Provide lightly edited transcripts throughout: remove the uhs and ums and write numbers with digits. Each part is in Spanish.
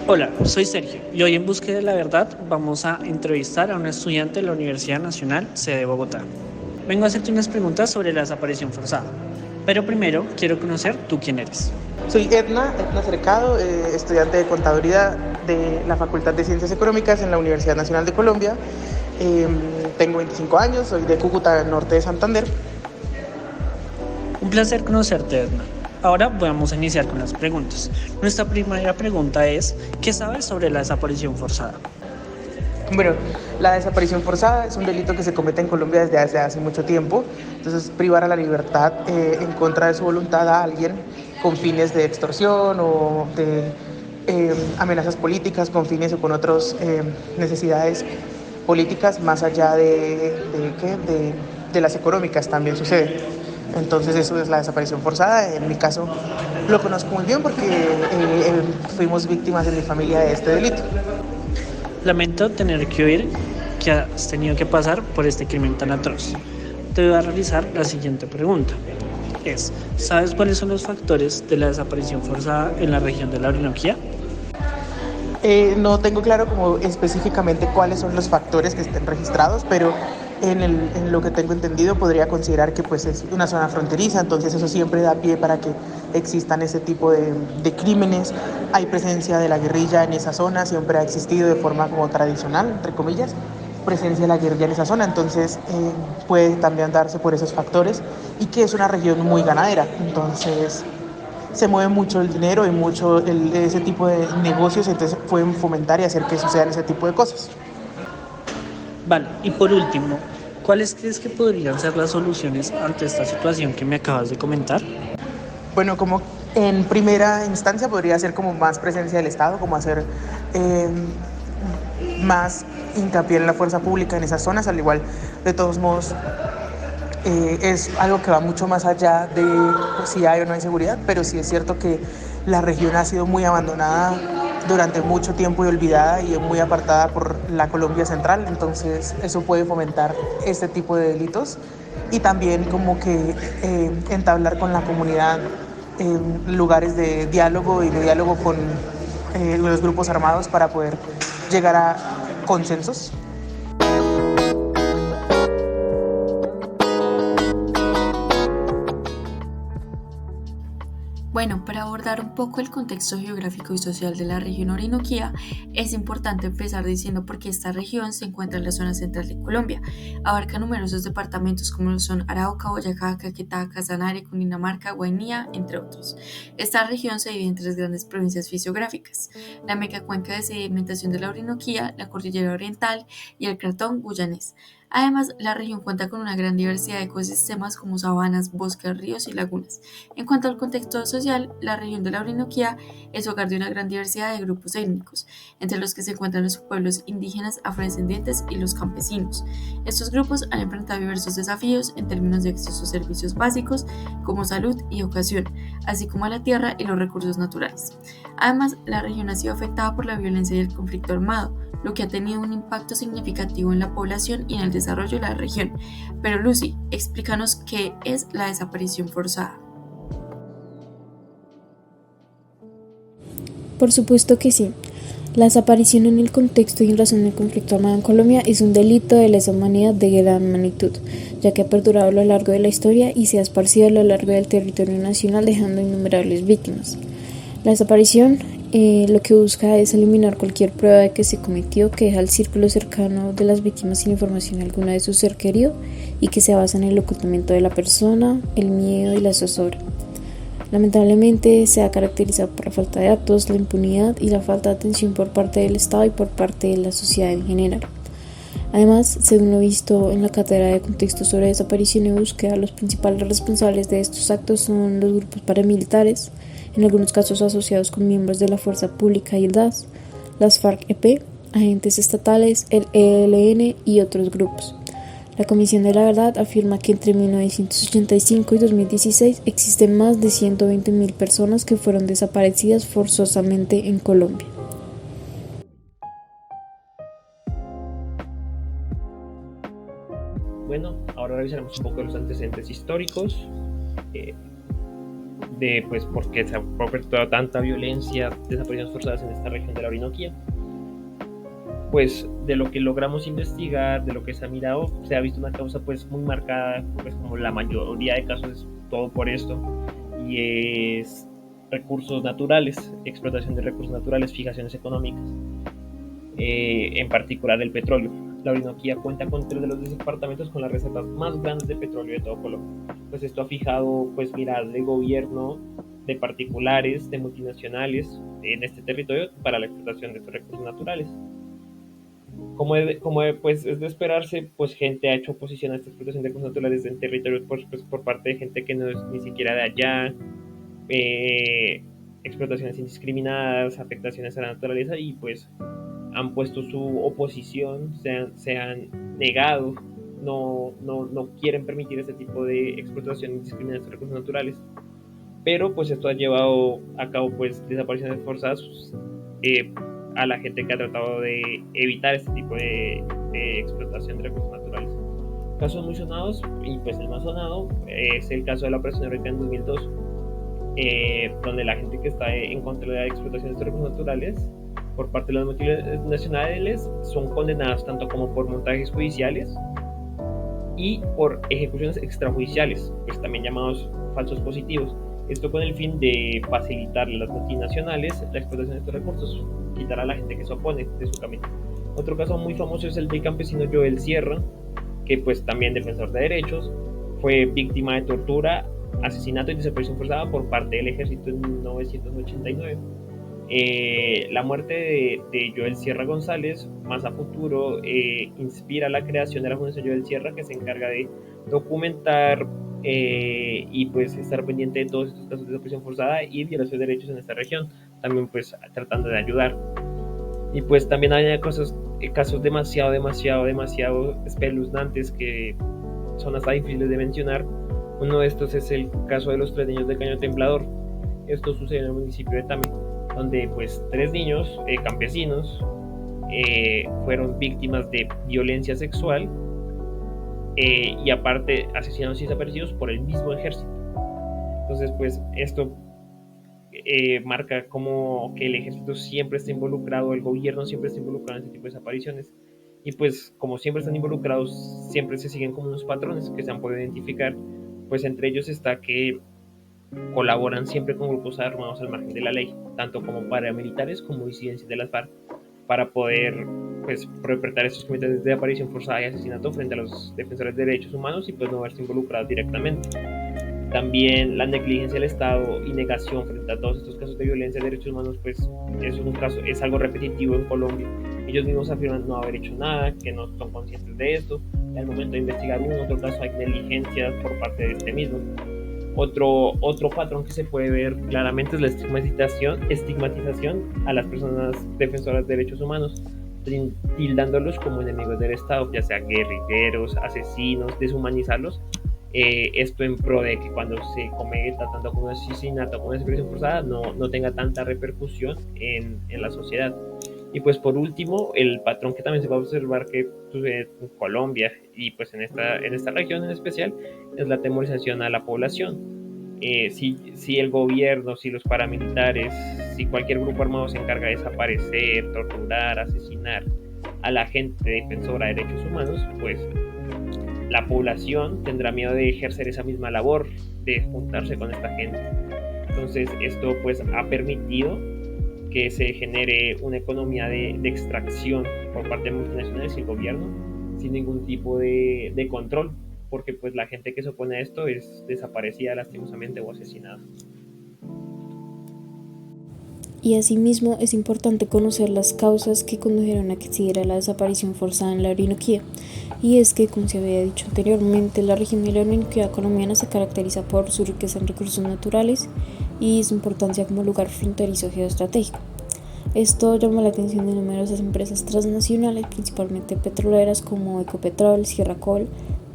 Hola, soy Sergio y hoy en Búsqueda de la Verdad vamos a entrevistar a un estudiante de la Universidad Nacional, sede de Bogotá. Vengo a hacerte unas preguntas sobre la desaparición forzada, pero primero quiero conocer tú quién eres. Soy Edna Cercado, estudiante de Contaduría de la Facultad de Ciencias Económicas en la Universidad Nacional de Colombia. Eh, Tengo 25 años, soy de Cúcuta, norte de Santander. Un placer conocerte, Edna. Ahora vamos a iniciar con las preguntas. Nuestra primera pregunta es, ¿qué sabes sobre la desaparición forzada? Bueno, la desaparición forzada es un delito que se comete en Colombia desde hace mucho tiempo. Entonces, privar a la libertad en contra de su voluntad a alguien con fines de extorsión o de amenazas políticas, con fines o con otras necesidades políticas más allá de las económicas también sucede. Entonces eso es la desaparición forzada. En mi caso lo conozco muy bien porque fuimos víctimas en mi familia de este delito. Lamento tener que oír que has tenido que pasar por este crimen tan atroz. Te voy a realizar la siguiente pregunta. ¿Sabes cuáles son los factores de la desaparición forzada en la región de la Orinoquía? No tengo claro como específicamente cuáles son los factores que estén registrados, pero en lo que tengo entendido podría considerar que pues es una zona fronteriza, entonces eso siempre da pie para que existan ese tipo de crímenes. Hay presencia de la guerrilla en esa zona, siempre ha existido de forma como tradicional, entre comillas, presencia de la guerrilla en esa zona, entonces puede también darse por esos factores y que es una región muy ganadera, entonces se mueve mucho el dinero y mucho ese tipo de negocios, entonces pueden fomentar y hacer que sucedan ese tipo de cosas. Vale, y por último, ¿cuáles crees que podrían ser las soluciones ante esta situación que me acabas de comentar? Bueno, como en primera instancia podría ser como más presencia del Estado, como hacer eh, más hincapié en la fuerza pública en esas zonas, al igual de todos modos es algo que va mucho más allá de si hay o no hay seguridad, pero sí es cierto que la región ha sido muy abandonada durante mucho tiempo y olvidada y muy apartada por la Colombia central, entonces eso puede fomentar este tipo de delitos y también como que entablar con la comunidad lugares de diálogo y de diálogo con los grupos armados para poder llegar a consensos. Bueno, para abordar un poco el contexto geográfico y social de la región Orinoquía, es importante empezar diciendo por qué esta región se encuentra en la zona central de Colombia. Abarca numerosos departamentos como lo son Arauca, Boyacá, Caquetá, Casanare, Cundinamarca, Guainía, entre otros. Esta región se divide en tres grandes provincias fisiográficas: la megacuenca de sedimentación de la Orinoquía, la cordillera oriental y el cratón guyanés. Además, la región cuenta con una gran diversidad de ecosistemas como sabanas, bosques, ríos y lagunas. En cuanto al contexto social, la región de la Orinoquía es hogar de una gran diversidad de grupos étnicos, entre los que se encuentran los pueblos indígenas, afrodescendientes y los campesinos. Estos grupos han enfrentado diversos desafíos en términos de acceso a servicios básicos como salud y educación, así como a la tierra y los recursos naturales. Además, la región ha sido afectada por la violencia y el conflicto armado, lo que ha tenido un impacto significativo en la población y en el desarrollo de la región. Pero Lucy, explícanos qué es la desaparición forzada. Por supuesto que sí. La desaparición en el contexto y en razón del conflicto armado en Colombia es un delito de lesa humanidad de gran magnitud, ya que ha perdurado a lo largo de la historia y se ha esparcido a lo largo del territorio nacional dejando innumerables víctimas. La desaparición lo que busca es eliminar cualquier prueba de que se cometió, que deja al círculo cercano de las víctimas sin información alguna de su ser querido y que se basa en el ocultamiento de la persona, el miedo y la zozobra. Lamentablemente se ha caracterizado por la falta de datos, la impunidad y la falta de atención por parte del Estado y por parte de la sociedad en general. Además, según lo visto en la cátedra de contexto sobre desaparición y búsqueda, los principales responsables de estos actos son los grupos paramilitares, en algunos casos asociados con miembros de la Fuerza Pública y el DAS, las FARC-EP, agentes estatales, el ELN y otros grupos. La Comisión de la Verdad afirma que entre 1985 y 2016 existen más de 120.000 personas que fueron desaparecidas forzosamente en Colombia. Bueno, ahora revisaremos un poco los antecedentes históricos. de pues por qué se ha perpetuado tanta violencia, desapariciones forzadas en esta región de la Orinoquía. Pues de lo que logramos investigar, de lo que se ha mirado, se ha visto una causa pues muy marcada, pues como la mayoría de casos es todo por esto, y es recursos naturales, explotación de recursos naturales, fijaciones económicas, en particular el petróleo. La Orinoquía cuenta con 3 de los 10 departamentos con las reservas más grandes de petróleo de todo Colombia. Pues esto ha fijado pues miradas de gobierno, de particulares, de multinacionales en este territorio para la explotación de estos recursos naturales. Como pues es de esperarse, pues gente ha hecho oposición a esta explotación de recursos naturales en territorios pues, por parte de gente que no es ni siquiera de allá, explotaciones indiscriminadas, afectaciones a la naturaleza, y pues han puesto su oposición, se han negado, no quieren permitir este tipo de explotación indiscriminada de recursos naturales. Pero pues esto ha llevado a cabo pues desapariciones forzadas a la gente que ha tratado de evitar este tipo de explotación de recursos naturales. Casos muy sonados, y pues el más sonado es el caso de la Operación Eureka en 2002, donde la gente que está en contra de la explotación de estos recursos naturales por parte de las multinacionales son condenadas tanto como por montajes judiciales y por ejecuciones extrajudiciales, pues también llamados falsos positivos. Esto con el fin de facilitarle a las multinacionales la explotación de estos recursos, quitar a la gente que se opone de su camino. Otro caso muy famoso es el del campesino Joel Sierra, que pues también defensor de derechos, fue víctima de tortura, asesinato y desaparición forzada por parte del ejército en 1989. La muerte de Joel Sierra González, más a futuro, inspira la creación de la Fundación Joel Sierra, que se encarga de documentar y pues estar pendiente de todos estos casos de desaparición forzada y violación de derechos en esta región, también pues tratando de ayudar. Y pues también hay casos demasiado espeluznantes que son hasta difíciles de mencionar. Uno de estos es el caso de los 3 niños de Caño Temblador. Esto sucede en el municipio de Tame, donde pues 3 niños campesinos fueron víctimas de violencia sexual y aparte asesinados y desaparecidos por el mismo ejército. Entonces pues esto marca como que el ejército siempre está involucrado, el gobierno siempre está involucrado en este tipo de desapariciones, y pues como siempre están involucrados, siempre se siguen como unos patrones que se han podido identificar. Pues entre ellos está que colaboran siempre con grupos armados al margen de la ley, tanto como paramilitares como disidencias de las FARC, para poder pues perpetrar estos crímenes de desaparición forzada y asesinato frente a los defensores de derechos humanos y pues no verse involucrados directamente. También la negligencia del Estado y negación frente a todos estos casos de violencia de derechos humanos, pues es algo repetitivo en Colombia. Ellos mismos afirman no haber hecho nada, que no son conscientes de esto, y al momento de investigar otro caso hay negligencia por parte de este mismo. Otro patrón que se puede ver claramente es la estigmatización a las personas defensoras de derechos humanos, tildándolos como enemigos del Estado, ya sea guerrilleros, asesinos, deshumanizarlos. Esto en pro de que cuando se cometa tanto como un asesinato como una desaparición forzada no tenga tanta repercusión en la sociedad. Y pues por último, el patrón que también se va a observar que sucede en Colombia y pues en esta región en especial es la temorización a la población. Si el gobierno, si los paramilitares, si cualquier grupo armado se encarga de desaparecer, torturar, asesinar a la gente defensora de derechos humanos, pues la población tendrá miedo de ejercer esa misma labor, de juntarse con esta gente. Entonces esto pues ha permitido que se genere una economía de extracción por parte de multinacionales y el gobierno sin ningún tipo de control, porque pues la gente que se opone a esto es desaparecida lastimosamente o asesinada. Y asimismo es importante conocer las causas que condujeron a que se diera la desaparición forzada en la Orinoquía. Y es que, como se había dicho anteriormente, la región de la Orinoquía colombiana se caracteriza por su riqueza en recursos naturales y su importancia como lugar fronterizo geoestratégico. Esto llamó la atención de numerosas empresas transnacionales, principalmente petroleras como Ecopetrol, Sierracol,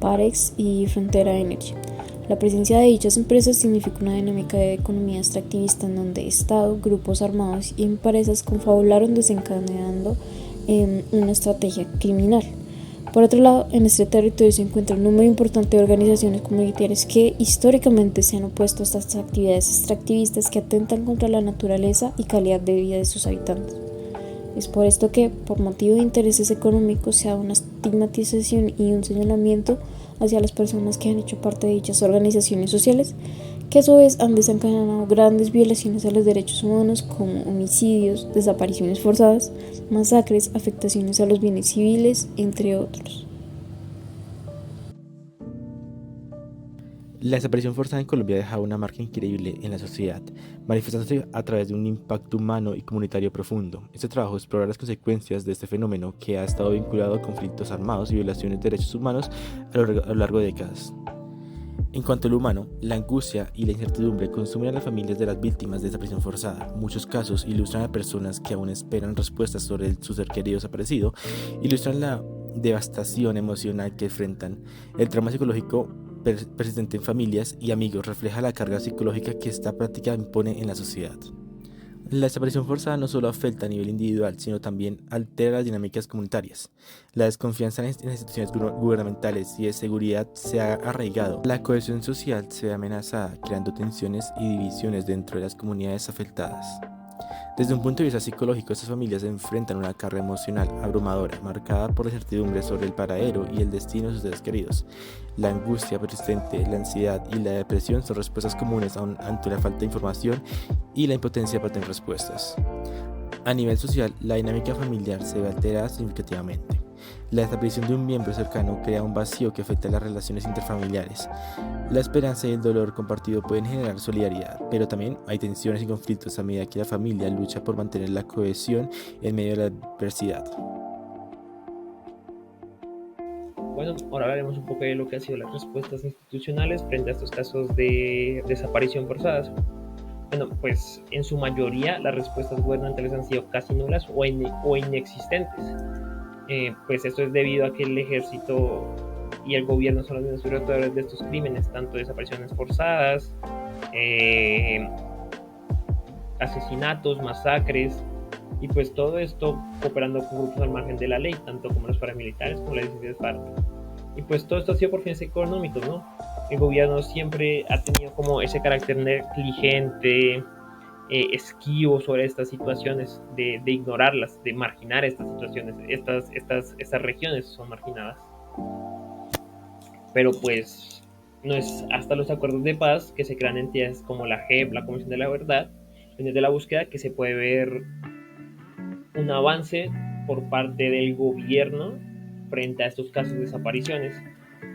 Parex y Frontera Energy. La presencia de dichas empresas significa una dinámica de economía extractivista en donde Estado, grupos armados y empresas confabularon desencadenando una estrategia criminal. Por otro lado, en este territorio se encuentra un número importante de organizaciones comunitarias que históricamente se han opuesto a estas actividades extractivistas que atentan contra la naturaleza y calidad de vida de sus habitantes. Es por esto que, por motivo de intereses económicos, se da una estigmatización y un señalamiento hacia las personas que han hecho parte de dichas organizaciones sociales, que a su vez han desencadenado grandes violaciones a los derechos humanos como homicidios, desapariciones forzadas, masacres, afectaciones a los bienes civiles, entre otros. La desaparición forzada en Colombia ha dejado una marca increíble en la sociedad, manifestándose a través de un impacto humano y comunitario profundo. Este trabajo explora las consecuencias de este fenómeno que ha estado vinculado a conflictos armados y violaciones de derechos humanos a lo largo de décadas. En cuanto al humano, la angustia y la incertidumbre consumen a las familias de las víctimas de desaparición forzada. Muchos casos ilustran a personas que aún esperan respuestas sobre su ser querido desaparecido, ilustran la devastación emocional que enfrentan. El trauma psicológico persistente en familias y amigos refleja la carga psicológica que esta práctica impone en la sociedad. La desaparición forzada no solo afecta a nivel individual, sino también altera las dinámicas comunitarias. La desconfianza en las instituciones gubernamentales y de seguridad se ha arraigado. La cohesión social se ve amenazada, creando tensiones y divisiones dentro de las comunidades afectadas. Desde un punto de vista psicológico, estas familias se enfrentan a una carga emocional abrumadora, marcada por la incertidumbre sobre el paradero y el destino de sus seres queridos. La angustia persistente, la ansiedad y la depresión son respuestas comunes ante la falta de información y la impotencia para tener respuestas. A nivel social, la dinámica familiar se ve alterada significativamente. La desaparición de un miembro cercano crea un vacío que afecta a las relaciones interfamiliares. La esperanza y el dolor compartido pueden generar solidaridad, pero también hay tensiones y conflictos a medida que la familia lucha por mantener la cohesión en medio de la adversidad. Bueno, ahora hablaremos un poco de lo que han sido las respuestas institucionales frente a estos casos de desaparición forzadas. Bueno, pues en su mayoría las respuestas gubernamentales han sido casi nulas o inexistentes. Pues esto es debido a que el ejército y el gobierno son los mismos autores de estos crímenes, tanto desapariciones forzadas, asesinatos, masacres, y pues todo esto cooperando con grupos al margen de la ley, tanto como los paramilitares como las disidencias FARC. Y pues todo esto ha sido por fines económicos, ¿no? El gobierno siempre ha tenido como ese carácter negligente, esquivo sobre estas situaciones, de ignorarlas, de marginar estas situaciones. Estas regiones son marginadas. Pero pues no es hasta los acuerdos de paz que se crean entidades como la JEP, la Comisión de la Verdad, de la búsqueda, que se puede ver un avance por parte del gobierno frente a estos casos de desapariciones.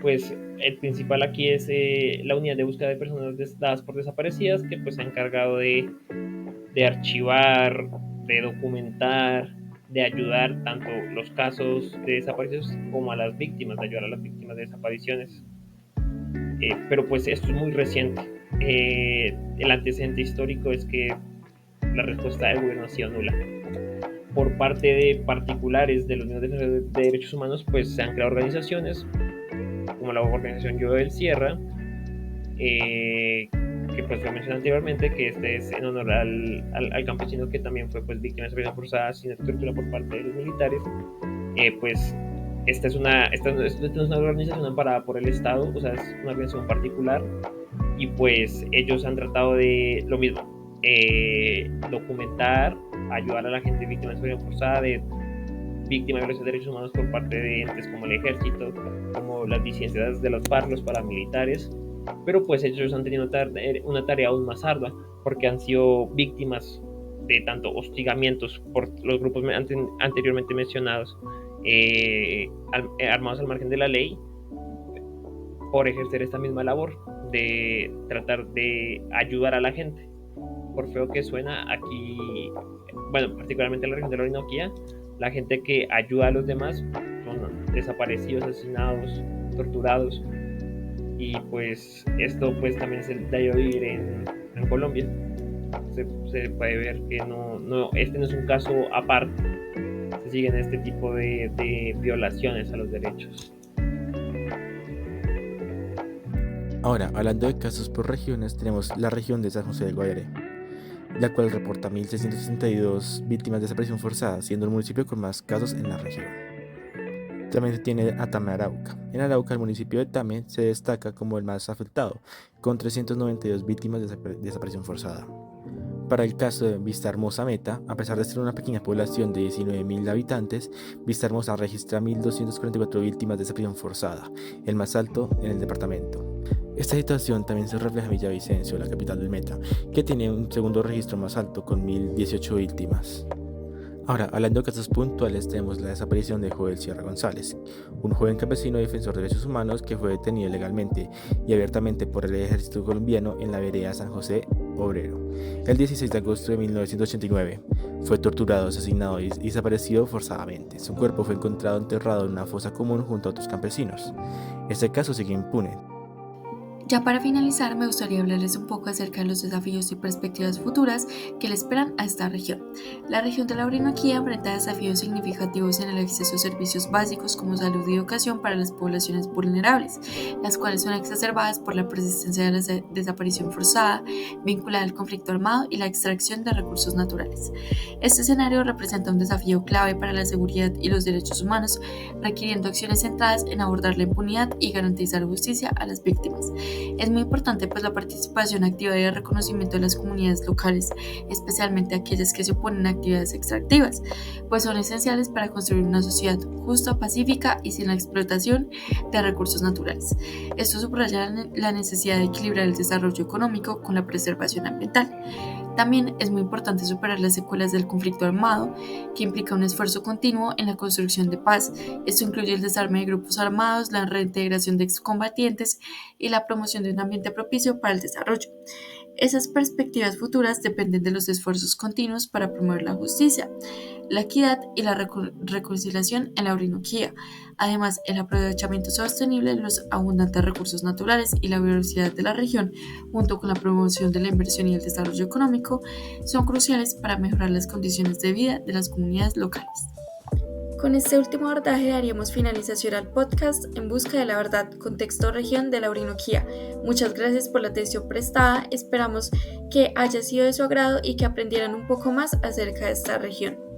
Pues el principal aquí es la unidad de búsqueda de personas dadas por desaparecidas, que pues se ha encargado de archivar, de documentar, de ayudar tanto los casos de desapariciones como a las víctimas, de ayudar a las víctimas de desapariciones. Pero pues esto es muy reciente. El antecedente histórico es que la respuesta del gobierno ha sido nula. Por parte de particulares de los mismos defensores de derechos humanos, pues se han creado organizaciones como la organización Yo del Sierra, que pues lo mencioné anteriormente, que este es en honor al campesino que también fue pues víctima de desaparición forzada sin tortura por parte de los militares. Pues esta no es una organización amparada por el Estado, o sea, es una organización particular, y pues ellos han tratado de lo mismo, documentar, ayudar a la gente víctima de desaparición forzada, de víctima de violación de derechos humanos por parte de entes como el ejército, como las disidencias de los FARC, los paramilitares. Pero pues ellos han tenido una tarea aún más ardua, porque han sido víctimas de tanto hostigamientos por los grupos anteriormente mencionados, armados al margen de la ley, por ejercer esta misma labor de tratar de ayudar a la gente. Por feo que suena, aquí, bueno, particularmente en la región de la Orinoquía, la gente que ayuda a los demás son desaparecidos, asesinados, torturados. Y pues esto pues también se da a vivir en Colombia. Se puede ver que este no es un caso aparte. Se siguen este tipo de violaciones a los derechos. Ahora, hablando de casos por regiones, tenemos la región de San José del Guaviare, la cual reporta 1.662 víctimas de desaparición forzada, siendo el municipio con más casos en la región. También se tiene a Tame Arauca. En Arauca, el municipio de Tame se destaca como el más afectado, con 392 víctimas de desaparición forzada. Para el caso de Vistahermosa Meta, a pesar de ser una pequeña población de 19.000 habitantes, Vistahermosa registra 1.244 víctimas de desaparición forzada, el más alto en el departamento. Esta situación también se refleja en Villavicencio, la capital del Meta, que tiene un segundo registro más alto con 1.018 víctimas. Ahora, hablando de casos puntuales, tenemos la desaparición de Joel Sierra González, un joven campesino defensor de derechos humanos que fue detenido legalmente y abiertamente por el ejército colombiano en la vereda San José Obrero. El 16 de agosto de 1989 fue torturado, asesinado y desaparecido forzadamente. Su cuerpo fue encontrado enterrado en una fosa común junto a otros campesinos. Este caso sigue impune. Ya para finalizar, me gustaría hablarles un poco acerca de los desafíos y perspectivas futuras que le esperan a esta región. La región de la Orinoquía enfrenta desafíos significativos en el acceso a servicios básicos como salud y educación para las poblaciones vulnerables, las cuales son exacerbadas por la persistencia de la desaparición forzada vinculada al conflicto armado y la extracción de recursos naturales. Este escenario representa un desafío clave para la seguridad y los derechos humanos, requiriendo acciones centradas en abordar la impunidad y garantizar justicia a las víctimas. Es muy importante la participación activa y el reconocimiento de las comunidades locales, especialmente aquellas que se oponen a actividades extractivas, pues son esenciales para construir una sociedad justa, pacífica y sin la explotación de recursos naturales. Esto subraya la necesidad de equilibrar el desarrollo económico con la preservación ambiental. También es muy importante superar las secuelas del conflicto armado, que implica un esfuerzo continuo en la construcción de paz. Esto incluye el desarme de grupos armados, la reintegración de excombatientes y la promoción de un ambiente propicio para el desarrollo. Esas perspectivas futuras dependen de los esfuerzos continuos para promover la justicia, la equidad y la reconciliación en la Orinoquía. Además, el aprovechamiento sostenible de los abundantes recursos naturales y la biodiversidad de la región, junto con la promoción de la inversión y el desarrollo económico, son cruciales para mejorar las condiciones de vida de las comunidades locales. Con este último abordaje daríamos finalización al podcast En Busca de la Verdad, Contexto Región de la Orinoquía. Muchas gracias por la atención prestada, esperamos que haya sido de su agrado y que aprendieran un poco más acerca de esta región.